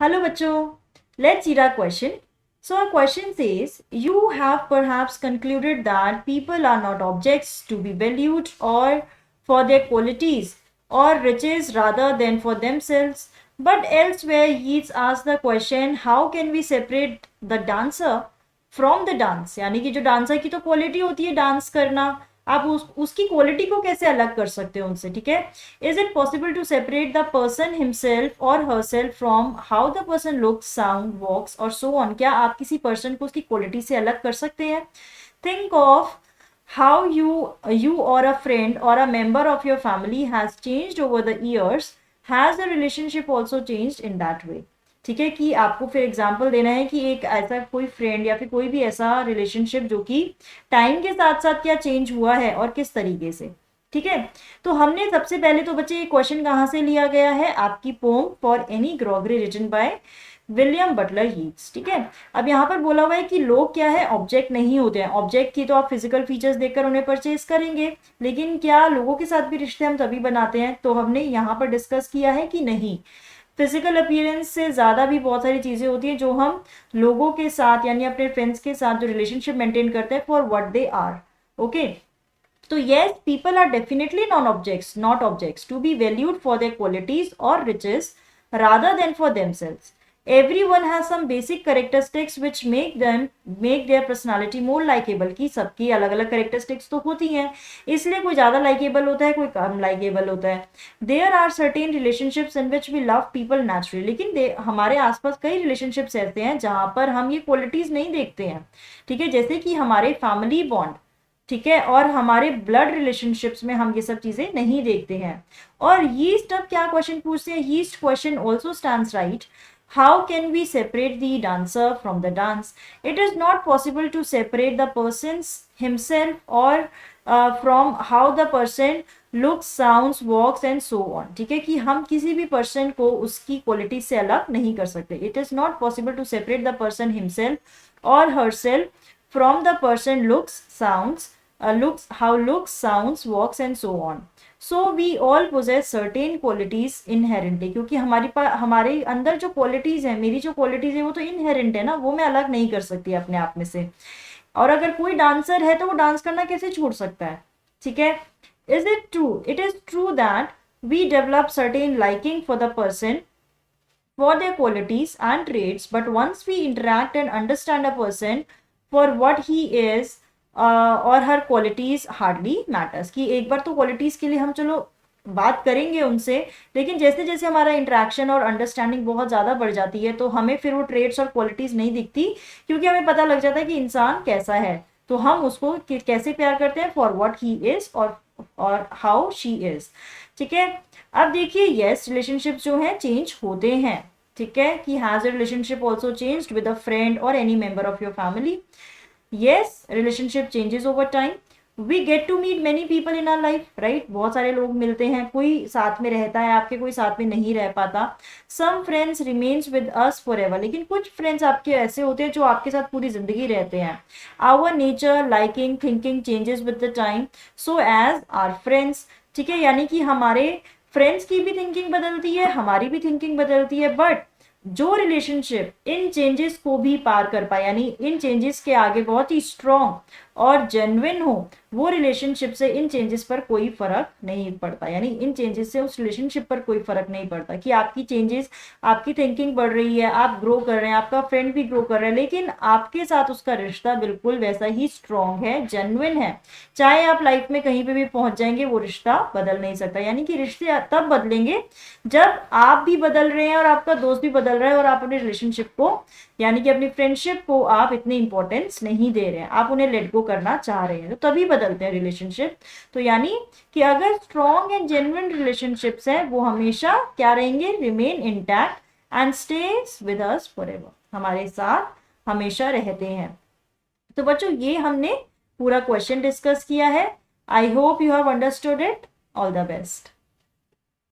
Hello, Bacho. Let's see our question. So, our question says, you have perhaps concluded that people are not objects to be valued or for their qualities or riches rather than for themselves. But elsewhere, Yeats asks the question, how can we separate the dancer from the dance, यानी कि जो dancer की तो quality होती है dance करना, आप उसकी क्वालिटी को कैसे अलग कर सकते हो उनसे, ठीक है। Is it possible to separate the person himself और herself from how the person looks, sound, walks और सो ऑन। क्या आप किसी पर्सन को उसकी क्वालिटी से अलग कर सकते हैं? Think of how you or a friend or a member of your family has changed over the years. Has the relationship also changed in that way? ठीक है, कि आपको फिर एग्जांपल देना है कि एक ऐसा कोई फ्रेंड या फिर कोई भी ऐसा रिलेशनशिप जो कि टाइम के साथ साथ क्या चेंज हुआ है और किस तरीके से। ठीक है, तो हमने सबसे पहले तो बच्चे ये क्वेश्चन कहाँ से लिया गया है, आपकी poem for Anne Gregory written by William Butler Yeats. ठीक है, अब यहाँ पर बोला हुआ है कि लोग क्या है, ऑब्जेक्ट नहीं होते हैं। ऑब्जेक्ट की तो आप फिजिकल फीचर्स देखकर उन्हें परचेज करेंगे, लेकिन क्या लोगों के साथ भी रिश्ते हम तभी बनाते हैं? तो हमने यहाँ पर डिस्कस किया है कि नहीं, फिजिकल अपीयरेंस से ज़्यादा भी बहुत सारी चीज़ें होती हैं जो हम लोगों के साथ यानी अपने फ्रेंड्स के साथ जो रिलेशनशिप मेंटेन करते हैं for what they are. Okay, तो yes, people are definitely not objects to be valued for their qualities और riches rather than for themselves. Everyone has some basic characteristics which make their personality more likable. की सबकी अलग अलग characteristics तो होती हैं, इसलिए कोई ज़्यादा likable होता है, कोई कम likable होता है. There are certain relationships in which we love people naturally. लेकिन हमारे आसपास कई relationships ऐसे हैं जहाँ पर हम ये qualities नहीं देखते हैं. ठीक है, जैसे कि हमारे family bond, ठीक है, और हमारे ब्लड रिलेशनशिप्स में हम ये सब चीजें नहीं देखते हैं। और यीस्ट अब क्या क्वेश्चन पूछते हैं, यीस्ट question also stands right, how can we separate the dancer from the dance? It is not possible to separate the person himself और from how the person looks, sounds, walks and so on. ठीक है, कि हम किसी भी person को उसकी quality से अलग नहीं कर सकते। It is not possible to separate the person himself और herself from the person looks, sounds, walks and so on. So we all possess certain qualities inherently, क्योंकि हमारे अंदर जो qualities है, मेरी जो qualities है वो तो inherent है ना, वो मैं अलग नहीं कर सकती अपने आप में से। और अगर कोई डांसर है तो वो डांस करना कैसे छोड़ सकता है? ठीक है, is it true? It is true that we develop certain liking for the person for their qualities and traits, but once we interact and understand a person for what he is और हर qualities hardly matters, कि एक बार तो qualities के लिए हम चलो बात करेंगे उनसे, लेकिन जैसे जैसे हमारा इंटरेक्शन और अंडरस्टैंडिंग बहुत ज़्यादा बढ़ जाती है तो हमें फिर वो ट्रेड्स और क्वालिटीज नहीं दिखती, क्योंकि हमें पता लग जाता है कि इंसान कैसा है, तो हम उसको कैसे प्यार करते हैं, फॉर व्हाट ही इज और हाउ शी इज। ठीक है, अब देखिए, यस, रिलेशनशिप जो है चेंज होते हैं। ठीक है, कि has a relationship also changed with a friend और any member of your family? Yes, relationship changes over time. We get to meet many people in our life, right? बहुत सारे लोग मिलते हैं, कोई साथ में रहता है आपके, कोई साथ में नहीं रह पाता। Some friends remains with us for ever, लेकिन कुछ फ्रेंड्स आपके ऐसे होते हैं जो आपके साथ पूरी जिंदगी रहते हैं। Our nature, liking, thinking changes with the time, so as our friends. ठीक है, यानी कि हमारे फ्रेंड्स की भी थिंकिंग बदलती है, हमारी भी थिंकिंग बदलती है, बट जो रिलेशनशिप इन चेंजेस को भी पार कर पाए, यानी इन चेंजेस के आगे बहुत ही स्ट्रॉन्ग और जेन्युइन हो, वो रिलेशनशिप से इन चेंजेस पर कोई फर्क नहीं पड़ता। यानी इन चेंजेस से उस रिलेशनशिप पर कोई फर्क नहीं पड़ता कि आपकी चेंजेस, आपकी थिंकिंग बढ़ रही है, आप ग्रो कर रहे हैं, आपका फ्रेंड भी ग्रो कर रहा है, लेकिन आपके साथ उसका रिश्ता बिल्कुल वैसा ही स्ट्रॉन्ग है, जेन्युइन है। चाहे आप लाइफ में कहीं पे भी पहुंच जाएंगे, वो रिश्ता बदल नहीं सकता। यानी कि रिश्ते तब बदलेंगे जब आप भी बदल रहे हैं और आपका दोस्त भी बदल रहा है, और आप अपने रिलेशनशिप को यानी कि अपनी फ्रेंडशिप को आप इतनी इंपॉर्टेंस नहीं दे रहे हैं, आप उन्हें लेट गो करना चाह रहे हैं, तो तभी बदलते हैं रिलेशनशिप। तो यानी कि अगर स्ट्रॉन्ग एंड जेन्युइन रिलेशनशिप्स है, वो हमेशा क्या रहेंगे, remain intact and stage with us forever, हमारे साथ हमेशा रहते हैं। तो बच्चों, ये हमने पूरा क्वेश्चन डिस्कस किया है। I hope you have understood it. All the best.